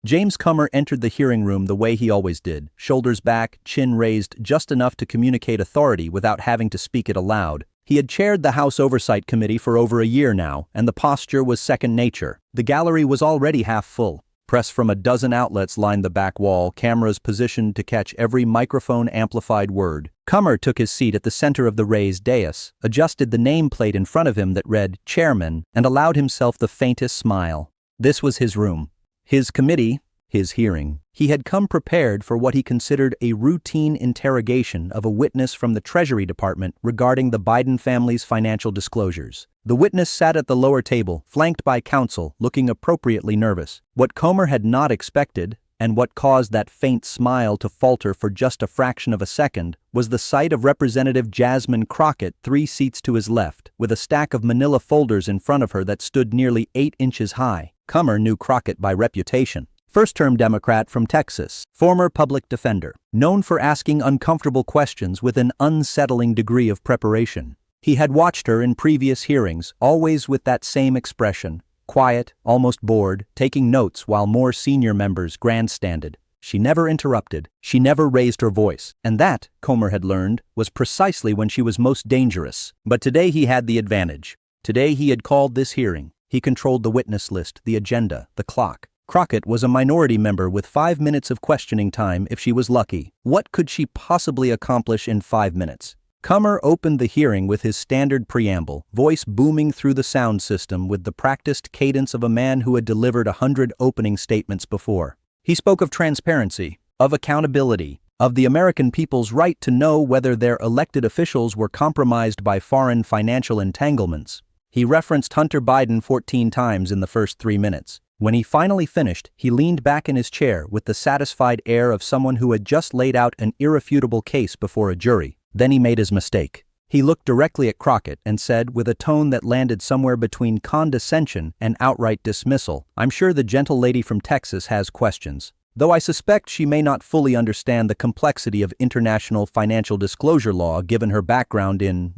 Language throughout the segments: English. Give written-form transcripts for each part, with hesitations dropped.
James Comer entered the hearing room the way he always did, shoulders back, chin raised just enough to communicate authority without having to speak it aloud. He had chaired the House Oversight Committee for over a year now, and the posture was second nature. The gallery was already half full. Press from a dozen outlets lined the back wall, cameras positioned to catch every microphone-amplified word. Comer took his seat at the center of the raised dais, adjusted the nameplate in front of him that read Chairman, and allowed himself the faintest smile. This was his room. His committee, his hearing. He had come prepared for what he considered a routine interrogation of a witness from the Treasury Department regarding the Biden family's financial disclosures. The witness sat at the lower table, flanked by counsel, looking appropriately nervous. What Comer had not expected, and what caused that faint smile to falter for just a fraction of a second, was the sight of Representative Jasmine Crockett 3 seats to his left, with a stack of manila folders in front of her that stood nearly 8 inches high. Comer knew Crockett by reputation. First-term Democrat from Texas, former public defender, known for asking uncomfortable questions with an unsettling degree of preparation. He had watched her in previous hearings, always with that same expression, quiet, almost bored, taking notes while more senior members grandstanded. She never interrupted, she never raised her voice, and that, Comer had learned, was precisely when she was most dangerous. But today he had the advantage. Today he had called this hearing. He controlled the witness list, the agenda, the clock. Crockett was a minority member with 5 minutes of questioning time if she was lucky. What could she possibly accomplish in 5 minutes? Comer opened the hearing with his standard preamble, voice booming through the sound system with the practiced cadence of a man who had delivered 100 opening statements before. He spoke of transparency, of accountability, of the American people's right to know whether their elected officials were compromised by foreign financial entanglements. He referenced Hunter Biden 14 times in the first 3 minutes. When he finally finished, he leaned back in his chair with the satisfied air of someone who had just laid out an irrefutable case before a jury. Then he made his mistake. He looked directly at Crockett and said, with a tone that landed somewhere between condescension and outright dismissal, "I'm sure the gentle lady from Texas has questions, though I suspect she may not fully understand the complexity of international financial disclosure law given her background in,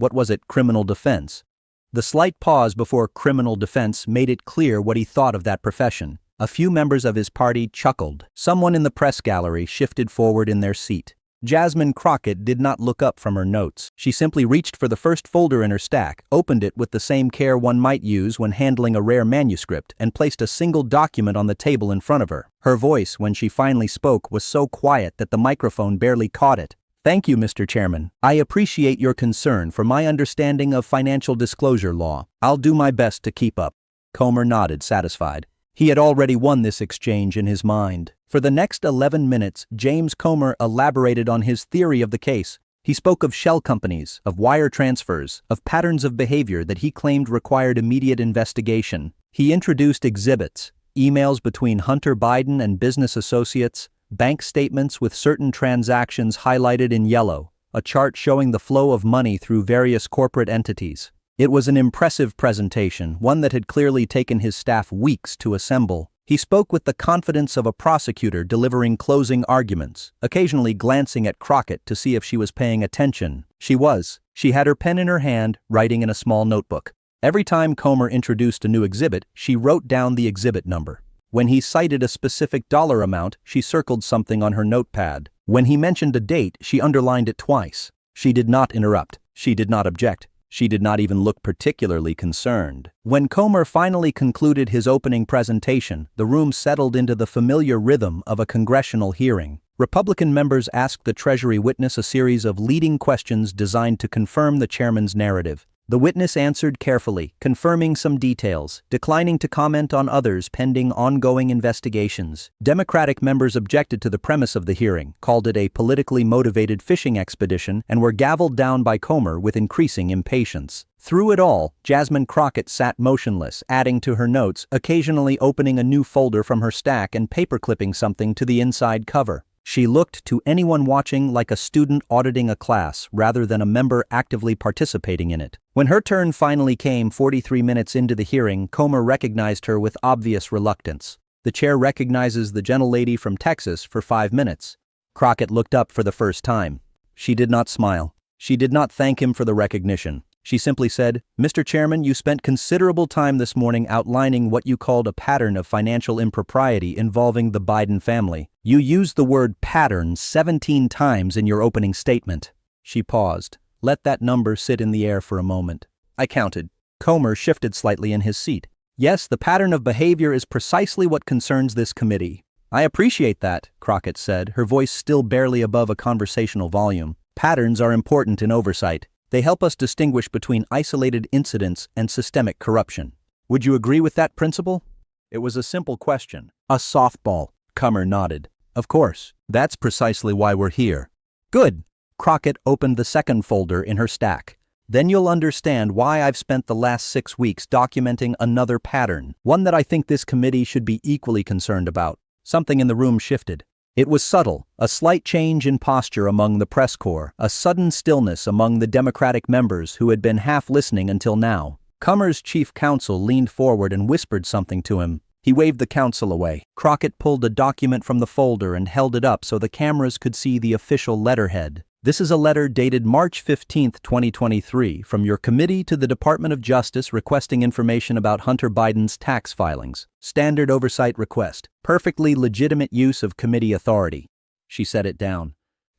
criminal defense." The slight pause before criminal defense made it clear what he thought of that profession. A few members of his party chuckled. Someone in the press gallery shifted forward in their seat. Jasmine Crockett did not look up from her notes. She simply reached for the first folder in her stack, opened it with the same care one might use when handling a rare manuscript, and placed a single document on the table in front of her. Her voice, when she finally spoke, was so quiet that the microphone barely caught it. "Thank you, Mr. Chairman. I appreciate your concern for my understanding of financial disclosure law. I'll do my best to keep up." Comer nodded, satisfied. He had already won this exchange in his mind. For the next 11 minutes, James Comer elaborated on his theory of the case. He spoke of shell companies, of wire transfers, of patterns of behavior that he claimed required immediate investigation. He introduced exhibits, emails between Hunter Biden and business associates, bank statements with certain transactions highlighted in yellow, a chart showing the flow of money through various corporate entities. It was an impressive presentation, one that had clearly taken his staff weeks to assemble. He spoke with the confidence of a prosecutor delivering closing arguments, occasionally glancing at Crockett to see if she was paying attention. She was. She had her pen in her hand, writing in a small notebook. Every time Comer introduced a new exhibit, she wrote down the exhibit number. When he cited a specific dollar amount, she circled something on her notepad. When he mentioned a date, she underlined it twice. She did not interrupt. She did not object. She did not even look particularly concerned. When Comer finally concluded his opening presentation, the room settled into the familiar rhythm of a congressional hearing. Republican members asked the Treasury witness a series of leading questions designed to confirm the chairman's narrative. The witness answered carefully, confirming some details, declining to comment on others pending ongoing investigations. Democratic members objected to the premise of the hearing, called it a politically motivated fishing expedition, and were gavelled down by Comer with increasing impatience. Through it all, Jasmine Crockett sat motionless, adding to her notes, occasionally opening a new folder from her stack and paperclipping something to the inside cover. She looked to anyone watching like a student auditing a class rather than a member actively participating in it. When her turn finally came 43 minutes into the hearing, Comer recognized her with obvious reluctance. The chair recognizes the gentlelady from Texas for 5 minutes. Crockett looked up for the first time. She did not smile. She did not thank him for the recognition. She simply said, "Mr. Chairman, you spent considerable time this morning outlining what you called a pattern of financial impropriety involving the Biden family. You used the word pattern 17 times in your opening statement." She paused. Let that number sit in the air for a moment. I counted. Comer shifted slightly in his seat. "Yes, the pattern of behavior is precisely what concerns this committee." "I appreciate that," Crockett said, her voice still barely above a conversational volume. "Patterns are important in oversight. They help us distinguish between isolated incidents and systemic corruption. Would you agree with that principle?" It was a simple question. A softball. Comer nodded. "Of course. That's precisely why we're here." "Good." Crockett opened the second folder in her stack. "Then you'll understand why I've spent the last 6 weeks documenting another pattern, one that I think this committee should be equally concerned about." Something in the room shifted. It was subtle, a slight change in posture among the press corps, a sudden stillness among the Democratic members who had been half listening until now. Comer's chief counsel leaned forward and whispered something to him. He waved the counsel away. Crockett pulled a document from the folder and held it up so the cameras could see the official letterhead. "This is a letter dated March 15, 2023, from your committee to the Department of Justice requesting information about Hunter Biden's tax filings. Standard oversight request. Perfectly legitimate use of committee authority." She set it down.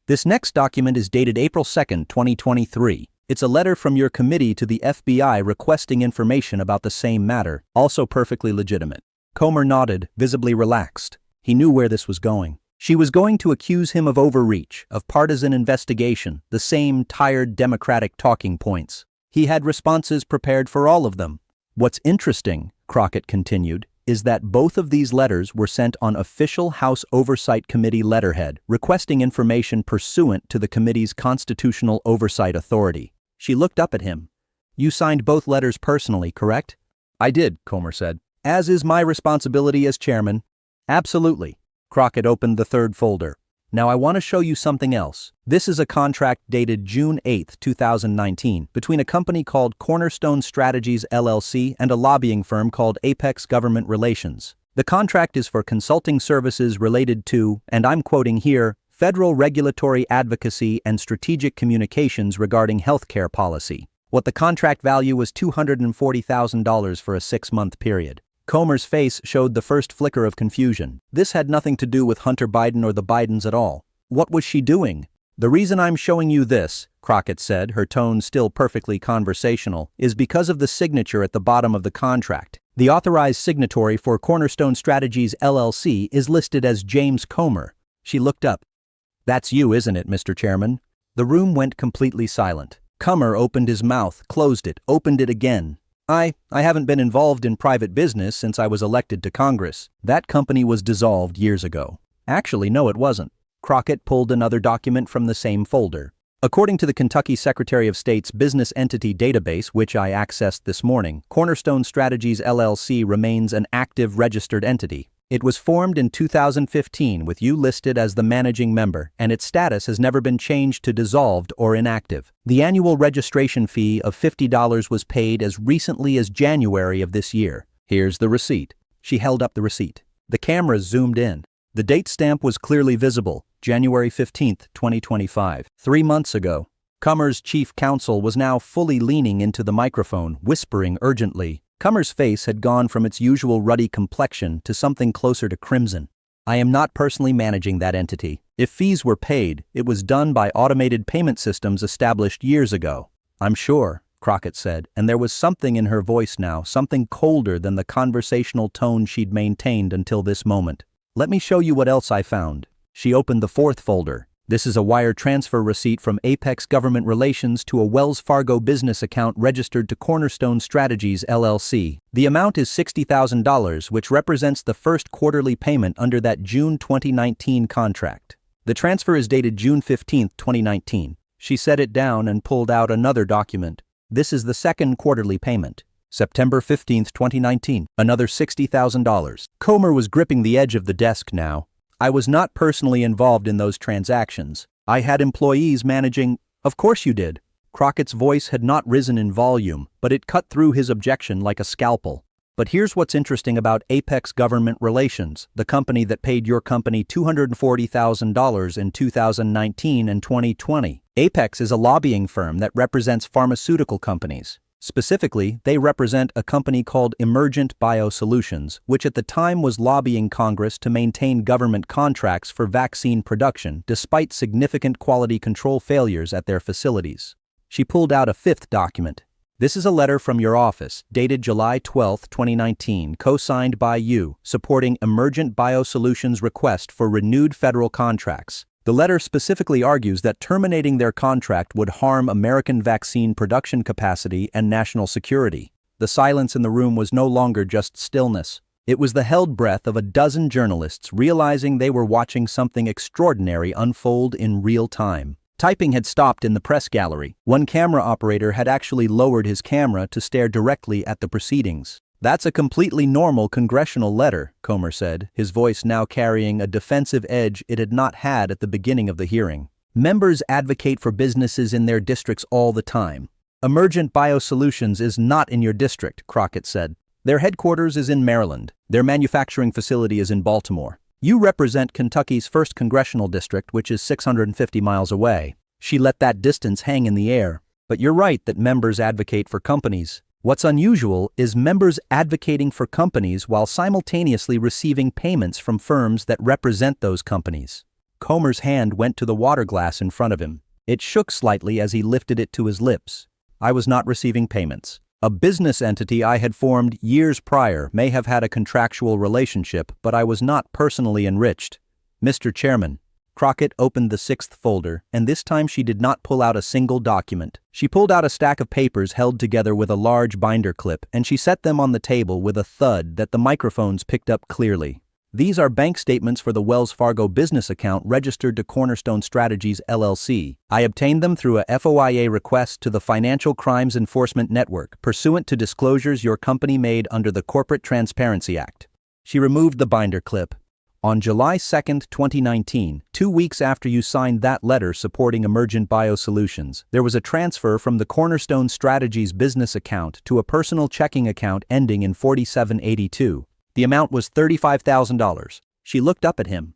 "This next document is dated April 2, 2023. It's a letter from your committee to the FBI requesting information about the same matter, also perfectly legitimate." Comer nodded, visibly relaxed. He knew where this was going. She was going to accuse him of overreach, of partisan investigation, the same tired Democratic talking points. He had responses prepared for all of them. "What's interesting," Crockett continued, "is that both of these letters were sent on official House Oversight Committee letterhead, requesting information pursuant to the committee's constitutional oversight authority." She looked up at him. "You signed both letters personally, correct?" "I did," Comer said. "As is my responsibility as chairman." "Absolutely." Crockett opened the third folder. "Now I want to show you something else. This is a contract dated June 8, 2019, between a company called Cornerstone Strategies LLC and a lobbying firm called Apex Government Relations. The contract is for consulting services related to, and I'm quoting here, federal regulatory advocacy and strategic communications regarding healthcare policy. What the contract value was $240,000 for a 6-month period. Comer's face showed the first flicker of confusion. This had nothing to do with Hunter Biden or the Bidens at all. What was she doing? "The reason I'm showing you this," Crockett said, her tone still perfectly conversational, "is because of the signature at the bottom of the contract. The authorized signatory for Cornerstone Strategies LLC is listed as James Comer." She looked up. "That's you, isn't it, Mr. Chairman?" The room went completely silent. Comer opened his mouth, closed it, opened it again. I haven't been involved in private business since I was elected to Congress. That company was dissolved years ago." "Actually, no, it wasn't." Crockett pulled another document from the same folder. "According to the Kentucky Secretary of State's Business Entity Database, which I accessed this morning, Cornerstone Strategies LLC remains an active registered entity. It was formed in 2015 with you listed as the managing member, and its status has never been changed to dissolved or inactive. The annual registration fee of $50 was paid as recently as January of this year. Here's the receipt." She held up the receipt. The cameras zoomed in. The date stamp was clearly visible, January 15, 2025, 3 months ago. Comer's chief counsel was now fully leaning into the microphone, whispering urgently. Comer's face had gone from its usual ruddy complexion to something closer to crimson. "I am not personally managing that entity. If fees were paid, it was done by automated payment systems established years ago." "I'm sure," Crockett said, and there was something in her voice now, something colder than the conversational tone she'd maintained until this moment. "Let me show you what else I found." She opened the fourth folder. "This is a wire transfer receipt from Apex Government Relations to a Wells Fargo business account registered to Cornerstone Strategies LLC. The amount is $60,000, which represents the first quarterly payment under that June 2019 contract. The transfer is dated June 15, 2019. She set it down and pulled out another document. "This is the second quarterly payment. September 15, 2019, another $60,000. Comer was gripping the edge of the desk now. "I was not personally involved in those transactions. I had employees managing—" "Of course you did." Crockett's voice had not risen in volume, but it cut through his objection like a scalpel. "But here's what's interesting about Apex Government Relations, the company that paid your company $240,000 in 2019 and 2020. Apex is a lobbying firm that represents pharmaceutical companies. Specifically, they represent a company called Emergent Biosolutions, which at the time was lobbying Congress to maintain government contracts for vaccine production despite significant quality control failures at their facilities. She pulled out a fifth document. This is a letter from your office, dated July 12, 2019, co-signed by you, supporting Emergent Biosolutions' request for renewed federal contracts. The letter specifically argues that terminating their contract would harm American vaccine production capacity and national security. The silence in the room was no longer just stillness. It was the held breath of a dozen journalists realizing they were watching something extraordinary unfold in real time. Typing had stopped in the press gallery. One camera operator had actually lowered his camera to stare directly at the proceedings. "That's a completely normal congressional letter," Comer said, his voice now carrying a defensive edge it had not had at the beginning of the hearing. "Members advocate for businesses in their districts all the time. Emergent Biosolutions is not in your district," Crockett said. "Their headquarters is in Maryland. Their manufacturing facility is in Baltimore. You represent Kentucky's 1st Congressional District, which is 650 miles away." She let that distance hang in the air. "But you're right that members advocate for companies. What's unusual is members advocating for companies while simultaneously receiving payments from firms that represent those companies." Comer's hand went to the water glass in front of him. It shook slightly as he lifted it to his lips. "I was not receiving payments. A business entity I had formed years prior may have had a contractual relationship, but I was not personally enriched. Mr. Chairman." Crockett opened the 6th folder, and this time she did not pull out a single document. She pulled out a stack of papers held together with a large binder clip, and she set them on the table with a thud that the microphones picked up clearly. "These are bank statements for the Wells Fargo business account registered to Cornerstone Strategies, LLC. I obtained them through a FOIA request to the Financial Crimes Enforcement Network, pursuant to disclosures your company made under the Corporate Transparency Act." She removed the binder clip. "On July 2, 2019, 2 weeks after you signed that letter supporting Emergent Biosolutions, there was a transfer from the Cornerstone Strategies business account to a personal checking account ending in 4782. The amount was $35,000. She looked up at him.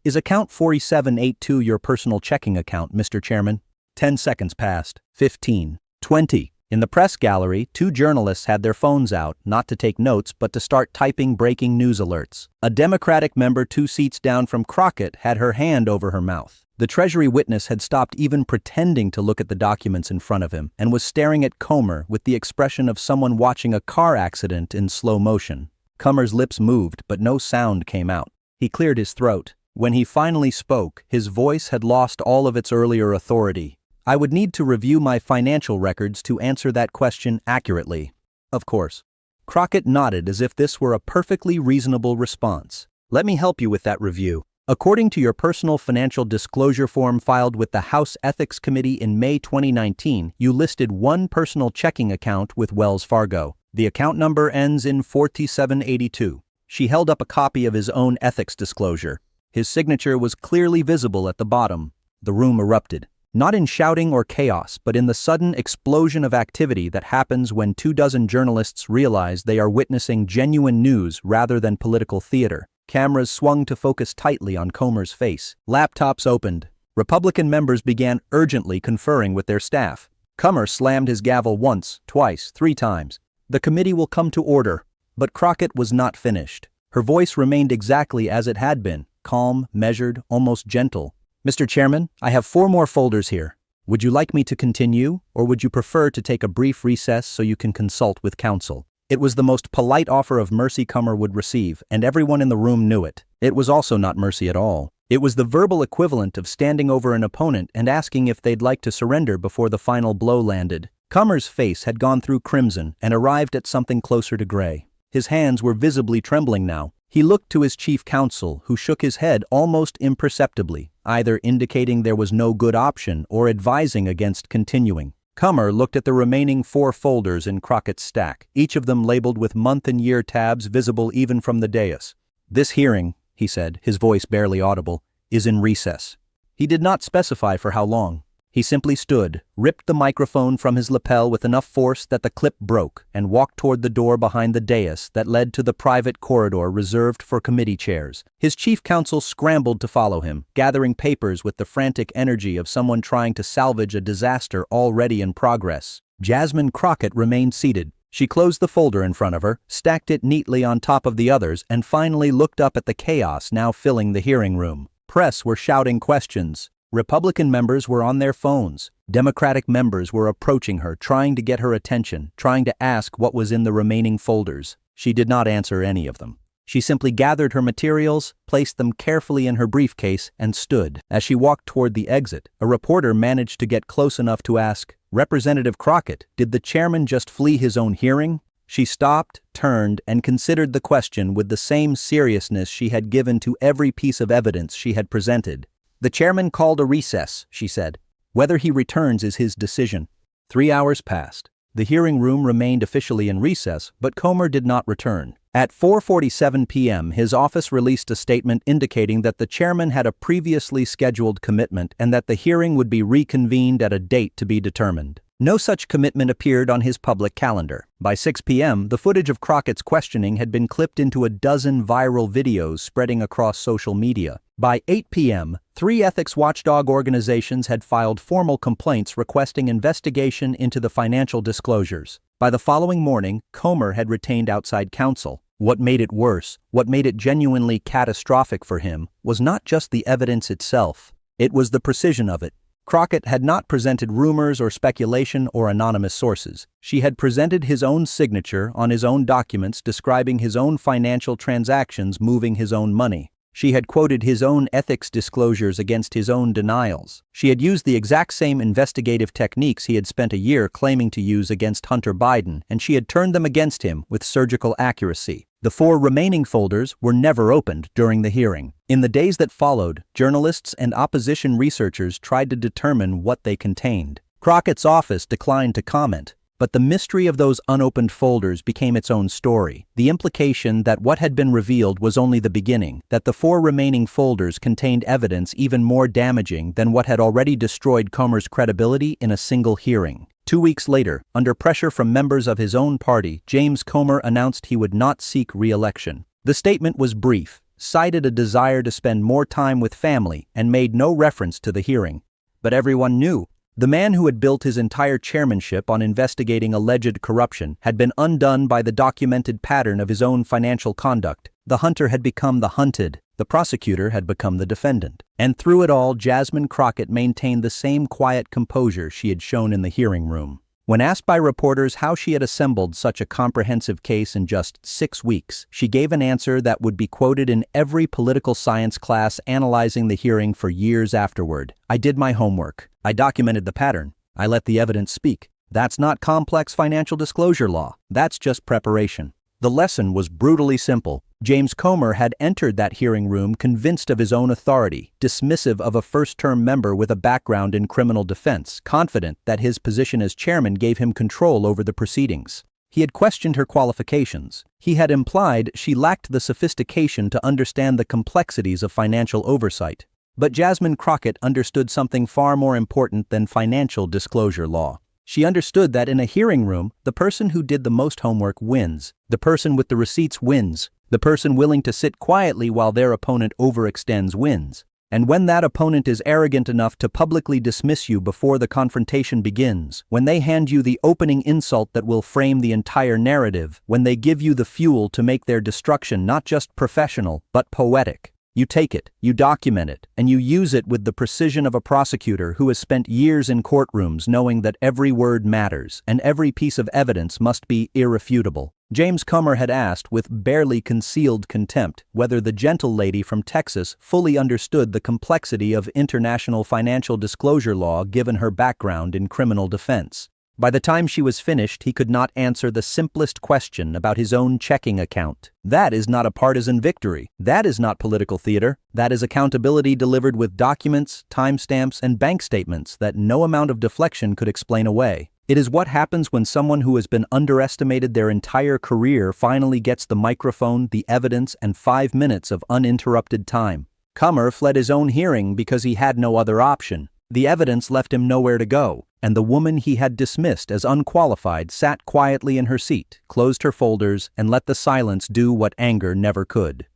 "Is account 4782 your personal checking account, Mr. Chairman?" 10 seconds passed. 15. 20. In the press gallery, 2 journalists had their phones out, not to take notes but to start typing breaking news alerts. A Democratic member 2 seats down from Crockett had her hand over her mouth. The Treasury witness had stopped even pretending to look at the documents in front of him and was staring at Comer with the expression of someone watching a car accident in slow motion. Comer's lips moved, but no sound came out. He cleared his throat. When he finally spoke, his voice had lost all of its earlier authority. "I would need to review my financial records to answer that question accurately." "Of course." Crockett nodded as if this were a perfectly reasonable response. "Let me help you with that review. According to your personal financial disclosure form filed with the House Ethics Committee in May 2019, you listed one personal checking account with Wells Fargo. The account number ends in 4782. She held up a copy of his own ethics disclosure. His signature was clearly visible at the bottom. The room erupted. Not in shouting or chaos, but in the sudden explosion of activity that happens when 24 journalists realize they are witnessing genuine news rather than political theater. Cameras swung to focus tightly on Comer's face. Laptops opened. Republican members began urgently conferring with their staff. Comer slammed his gavel once, twice, 3 times. "The committee will come to order." But Crockett was not finished. Her voice remained exactly as it had been, calm, measured, almost gentle. "Mr. Chairman, I have 4 more folders here. Would you like me to continue, or would you prefer to take a brief recess so you can consult with counsel?" It was the most polite offer of mercy Comer would receive, and everyone in the room knew it. It was also not mercy at all. It was the verbal equivalent of standing over an opponent and asking if they'd like to surrender before the final blow landed. Comer's face had gone through crimson and arrived at something closer to gray. His hands were visibly trembling now. He looked to his chief counsel, who shook his head almost imperceptibly, either indicating there was no good option or advising against continuing. Comer looked at the remaining 4 folders in Crockett's stack, each of them labeled with month and year tabs visible even from the dais. "This hearing," he said, his voice barely audible, "is in recess." He did not specify for how long. He simply stood, ripped the microphone from his lapel with enough force that the clip broke, and walked toward the door behind the dais that led to the private corridor reserved for committee chairs. His chief counsel scrambled to follow him, gathering papers with the frantic energy of someone trying to salvage a disaster already in progress. Jasmine Crockett remained seated. She closed the folder in front of her, stacked it neatly on top of the others, and finally looked up at the chaos now filling the hearing room. Press were shouting questions. Republican members were on their phones. Democratic members were approaching her, trying to get her attention, trying to ask what was in the remaining folders. She did not answer any of them. She simply gathered her materials, placed them carefully in her briefcase, and stood. As she walked toward the exit, a reporter managed to get close enough to ask, "Representative Crockett, did the chairman just flee his own hearing?" She stopped, turned, and considered the question with the same seriousness she had given to every piece of evidence she had presented. "The chairman called a recess," she said. "Whether he returns is his decision." 3 hours passed. The hearing room remained officially in recess, but Comer did not return. At 4:47 p.m., his office released a statement indicating that the chairman had a previously scheduled commitment and that the hearing would be reconvened at a date to be determined. No such commitment appeared on his public calendar. By 6 p.m., the footage of Crockett's questioning had been clipped into a dozen viral videos spreading across social media. By 8 p.m., 3 ethics watchdog organizations had filed formal complaints requesting investigation into the financial disclosures. By the following morning, Comer had retained outside counsel. What made it worse, what made it genuinely catastrophic for him, was not just the evidence itself. It was the precision of it. Crockett had not presented rumors or speculation or anonymous sources. She had presented his own signature on his own documents describing his own financial transactions moving his own money. She had quoted his own ethics disclosures against his own denials. She had used the exact same investigative techniques he had spent a year claiming to use against Hunter Biden, and she had turned them against him with surgical accuracy. The 4 remaining folders were never opened during the hearing. In the days that followed, journalists and opposition researchers tried to determine what they contained. Crockett's office declined to comment. But the mystery of those unopened folders became its own story. The implication that what had been revealed was only the beginning, that the 4 remaining folders contained evidence even more damaging than what had already destroyed Comer's credibility in a single hearing. 2 weeks later, under pressure from members of his own party, James Comer announced he would not seek re-election. The statement was brief, cited a desire to spend more time with family, and made no reference to the hearing. But everyone knew. The man who had built his entire chairmanship on investigating alleged corruption had been undone by the documented pattern of his own financial conduct. The hunter had become the hunted. The prosecutor had become the defendant. And through it all, Jasmine Crockett maintained the same quiet composure she had shown in the hearing room. When asked by reporters how she had assembled such a comprehensive case in just 6 weeks, she gave an answer that would be quoted in every political science class analyzing the hearing for years afterward. "I did my homework. I documented the pattern. I let the evidence speak. That's not complex financial disclosure law. That's just preparation." The lesson was brutally simple. James Comer had entered that hearing room convinced of his own authority, dismissive of a first-term member with a background in criminal defense, confident that his position as chairman gave him control over the proceedings. He had questioned her qualifications. He had implied she lacked the sophistication to understand the complexities of financial oversight. But Jasmine Crockett understood something far more important than financial disclosure law. She understood that in a hearing room, the person who did the most homework wins. The person with the receipts wins. The person willing to sit quietly while their opponent overextends wins. And when that opponent is arrogant enough to publicly dismiss you before the confrontation begins, when they hand you the opening insult that will frame the entire narrative, when they give you the fuel to make their destruction not just professional, but poetic, you take it, you document it, and you use it with the precision of a prosecutor who has spent years in courtrooms knowing that every word matters and every piece of evidence must be irrefutable. James Comer had asked with barely concealed contempt whether the gentle lady from Texas fully understood the complexity of international financial disclosure law given her background in criminal defense. By the time she was finished, he could not answer the simplest question about his own checking account. That is not a partisan victory. That is not political theater. That is accountability delivered with documents, timestamps, and bank statements that no amount of deflection could explain away. It is what happens when someone who has been underestimated their entire career finally gets the microphone, the evidence, and 5 minutes of uninterrupted time. Comer fled his own hearing because he had no other option. The evidence left him nowhere to go, and the woman he had dismissed as unqualified sat quietly in her seat, closed her folders, and let the silence do what anger never could.